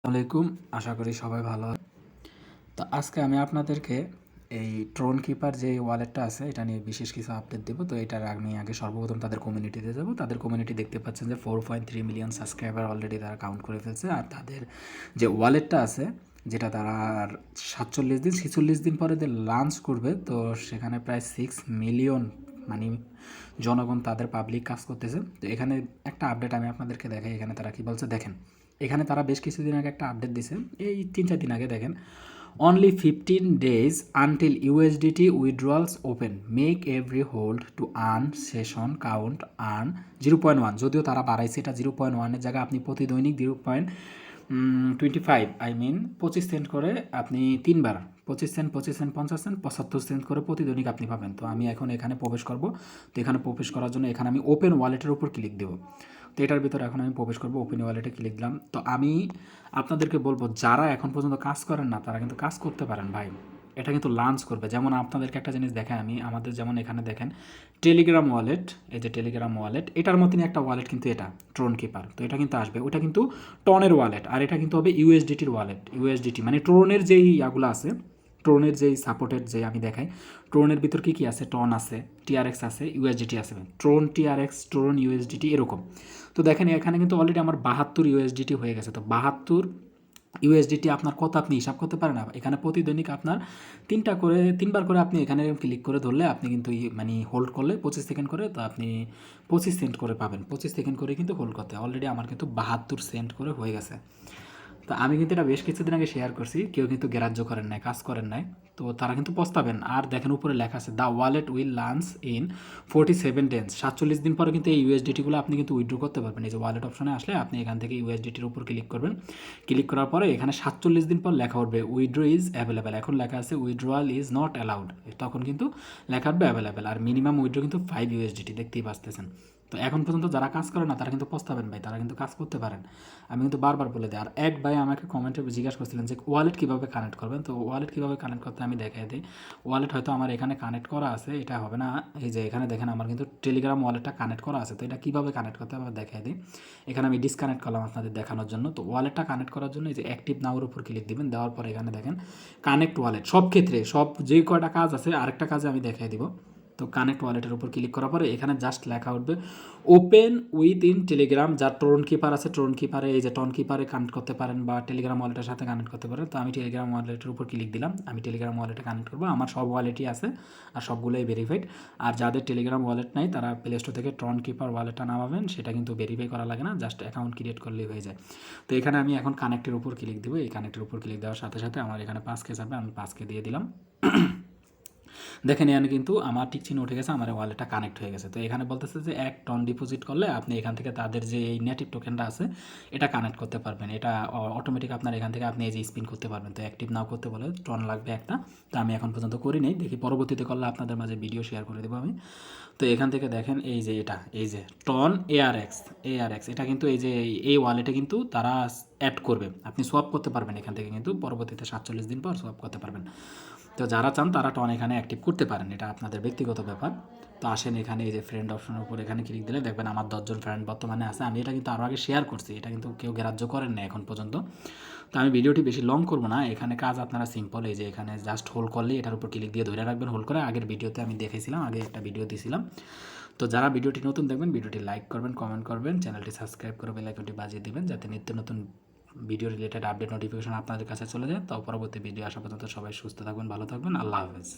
আলাইকুম, আশা করি সবাই ভালো আছে। তো আজকে আমি আপনাদেরকে এই ট্রোন কিপার যে ওয়ালেটটা আছে এটা নিয়ে বিশেষ কিছু আপডেট দেবো। তো এটার আমি আগে সর্বপ্রথম তাদের কমিউনিটিতে যাব। তাদের কমিউনিটি দেখতে পাচ্ছেন যে 4.3 মিলিয়ন সাবস্ক্রাইবার অলরেডি তারা কাউন্ট করে ফেলছে। আর তাদের যে ওয়ালেটটা আছে যেটা তারা আর 47 দিন 46 দিন পরে যে লঞ্চ করবে, তো সেখানে প্রায় 6 মিলিয়ন মানে জনগণ তাদের পাবলিক কাজ করতেছে। তো এখানে একটা আপডেট আমি আপনাদেরকে দেখাই। এখানে তারা কি বলছে দেখেন। এখানে তারা বেশ কিছুদিন আগে একটা আপডেট দিছে, এই 3-4 দিন আগে দেখেন। Only 15 days until USDT withdrawals open. Make every hold to earn session count earn 0.1. যদিও তারা বাড়াইছে এটা 0.1-এর জায়গায় আপনি প্রতি দৈনিক 0.25 25 সেন্ট করে আপনি 3 বার 25 সেন্ট 25 সেন্ট 50 সেন্ট 75 সেন্ট করে প্রতি দৈনিক আপনি পাবেন। তো আমি এখন এখানে প্রবেশ করব। তো এখানে প্রবেশ করার জন্য এখানে আমি ওপেন ওয়ালেটের উপর ক্লিক দেবো। তো এটার ভিতরে এখন আমি প্রবেশ করবো, ওপেন ওয়ালেটে ক্লিক দিলাম। তো আমি আপনাদেরকে বলবো যারা এখন পর্যন্ত কাজ করেন না তারা কিন্তু কাজ করতে পারেন ভাই। এটা কিন্তু লঞ্চ করবে। যেমন আপনাদেরকে একটা জিনিস দেখাই আমি, আমাদের যেমন এখানে দেখেন টেলিগ্রাম ওয়ালেট, এই যে টেলিগ্রাম ওয়ালেট, এটার মতনই একটা ওয়ালেট কিন্তু এটা ট্রোন কিপার। তো এটা কিন্তু আসবে, ওটা কিন্তু টনের ওয়ালেট, আর এটা কিন্তু হবে ইউএসডিটির ওয়ালেট। ইউএসডিটি মানে ট্রোনের যেই ইয়াগুলো আছে, ট্রোনের যেই সাপোর্টেড যে আমি দেখাই, ট্রোনের ভিতর কী কী আছে, টন আছে, টিআরএক্স আছে, ইউএসডিটি আছে, ট্রোন টিআরএক্স ট্রোন ইউএসডিটি এরকম। তো দেখেন এখানে কিন্তু অলরেডি আমার 72 ইউএসডিটি হয়ে গেছে। তো 72 ইউএসডিটি আপনার কত আপনি হিসাব করতে পারেন না। এখানে প্রতি দৈনিক আপনার 3বার করে আপনি এখানে ক্লিক করে ধরলে আপনি কিন্তু মানে হোল্ড করলে 25 সেকেন্ড করে, তো আপনি 25 সেন্ট করে পাবেন। 25 সেকেন্ড করে কিন্তু হোল্ড করতে অলরেডি আমার কিন্তু 72 সেন্ট করে হয়ে গেছে। তো আমি কিন্তু এটা বেশ কিছুদিন আগে শেয়ার করছি, কেউ কিন্তু গ্রাহ্য করেন নাই, কাজ করেন নাই। তো তারা কিন্তু পস্তাবেন। আর দেখেন উপরে লেখা আছে the wallet will launch in 47 days। 47 দিন পরে কিন্তু এই ইউএসডিটিগুলো আপনি কিন্তু উইথড্র করতে পারবেন। এই যে ওয়ালেট অপশনে আসলে আপনি এখান থেকে ইউএসডিটির উপর ক্লিক করবেন। ক্লিক করার পরে এখানে 47 দিন পর লেখা উঠবে উইথড্র ইজ অ্যাভেলেবেল। এখন লেখা আছে উইথড্রয়াল ইজ নট অ্যালাউড, তখন কিন্তু লেখা উঠবে অ্যাভেলেবেল। আর মিনিমাম উইথড্র কিন্তু 5 ইউএসডিটি, দেখতেই পাচ্ছেন। তো এখন পর্যন্ত যারা কাজ করে না তারা কিন্তু পস্তাবেন ভাই, তারা কিন্তু কাজ করতে পারেন। আমি কিন্তু বারবার বলে দিই। আর এক ভাই আমাকে কমেন্টে জিজ্ঞাসা করছিলেন যে ওয়ালেট কীভাবে কানেক্ট করবেন। তো ওয়ালেট কীভাবে কানেক্ট করতে আমি দেখাই দিই। ওয়ালেট হয়তো আমার এখানে কানেক্ট করা আছে, এটা হবে না। এই যে এখানে দেখেন আমার কিন্তু টেলিগ্রাম ওয়ালেটটা কানেক্ট করা আছে। তো এটা কীভাবে কানেক্ট করতে হবে দেখাই দিই। এখানে আমি ডিসকানেক্ট করলাম আপনাদের দেখানোর জন্য। তো ওয়ালেটটা কানেক্ট করার জন্য এই যে অ্যাক্টিভ নাওর উপর ক্লিক দিবেন। দেওয়ার পরে এখানে দেখেন কানেক্ট ওয়ালেট, সব ক্ষেত্রে সব যে কয়টা কাজ আছে আরেকটা কাজে আমি দেখাই দিব। তো কানেক্ট ওয়ালেটের উপর ক্লিক করার পরে এখানে জাস্ট লেখা উঠবে ওপেন উইথ ইন টেলিগ্রাম। যার ট্রোন কিপার আছে ট্রোন কিপারে, এই যে টন কিপারে কানেক্ট করতে পারেন বা টেলিগ্রাম ওয়ালেটের সাথে কানেক্ট করতে পারেন। তো আমি টেলিগ্রাম ওয়ালেটের উপর ক্লিক দিলাম, আমি টেলিগ্রাম ওয়ালেটে কানেক্ট করবো। আমার সব ওয়ালেটই আছে আর সবগুলোই ভেরিফাইড। আর যাদের টেলিগ্রাম ওয়ালেট নাই তারা প্লে স্টোর থেকে ট্রন কিপার ওয়ালেটটা নামাবেন, সেটা কিন্তু ভেরিফাই করা লাগে না, জাস্ট অ্যাকাউন্ট ক্রিয়েট করলেই হয়ে যায়। তো এখানে আমি এখন কানেক্টের উপর ক্লিক দেবো। এই কানেক্টের উপর ক্লিক দেওয়ার সাথে সাথে আমার এখানে 5K যাবে, আমি 5K দিয়ে দিলাম। দেখেন এখানে কিন্তু আমার টিক চিহ্ন উঠে গেছে, আমার ওয়ালেটটা কানেক্ট হয়ে গেছে। তো এখানে বলতেছে যে 1 টন ডিপোজিট করলে আপনি এখান থেকে তাদের যে এই নেটিভ টোকেনটা আছে এটা কানেক্ট করতে পারবেন। এটা অটোমেটিক আপনার এখান থেকে আপনি এই যে স্পিন করতে পারবেন। তো অ্যাক্টিভ নাও করতে বলে টন লাগবে একটা। তো আমি এখন পর্যন্ত করি নেই, দেখি পরবর্তীতে করলে আপনাদের মাঝে ভিডিও শেয়ার করে দেবো আমি। তো এখান থেকে দেখেন এই যে এটা, এই যে টন এআরএক্স এটা কিন্তু এই যে এই ওয়ালেটে কিন্তু তারা অ্যাড করবে, আপনি সোয়াপ করতে পারবেন এখান থেকে, কিন্তু পরবর্তীতে 47 দিন পর সোয়াপ করতে পারবেন। তো যারা চান তারা টন এখানে অ্যাক্টিভ করতে পারেন, এটা আপনাদের ব্যক্তিগত ব্যাপার। তো আসেন এখানে এই যে ফ্রেন্ড অপশনের উপর এখানে ক্লিক দিলে দেখবেন আমার 10 জন ফ্রেন্ড বর্তমানে আছে। আমি এটা কিন্তু আরও আগে শেয়ার করছি, এটা কিন্তু কেউ গ্রাহ্য করেন না এখন পর্যন্ত। তো আমি ভিডিওটি বেশি লং করবো না, এখানে কাজ আপনারা সিম্পল। এই যে এখানে জাস্ট হোল্ড করলে এটার উপর ক্লিক দিয়ে ধরে রাখবেন হোল্ড করে। আগের ভিডিওতে আমি দেখেছিলাম, আগে একটা ভিডিও দিয়েছিলাম। তো যারা ভিডিওটি নতুন দেখবেন ভিডিওটি লাইক করবেন, কমেন্ট করবেন, চ্যানেলটি সাবস্ক্রাইব করে বেল আইকনটি বাজিয়ে দিবেন যাতে নিত্য নতুন ভিডিও রিলেটেড আপডেট নোটিফিকেশন আপনাদের কাছে চলে যায়। তো পরবর্তী ভিডিও আসা পর্যন্ত সবাই সুস্থ থাকবেন, ভালো থাকবেন, আল্লাহ হাফেজ।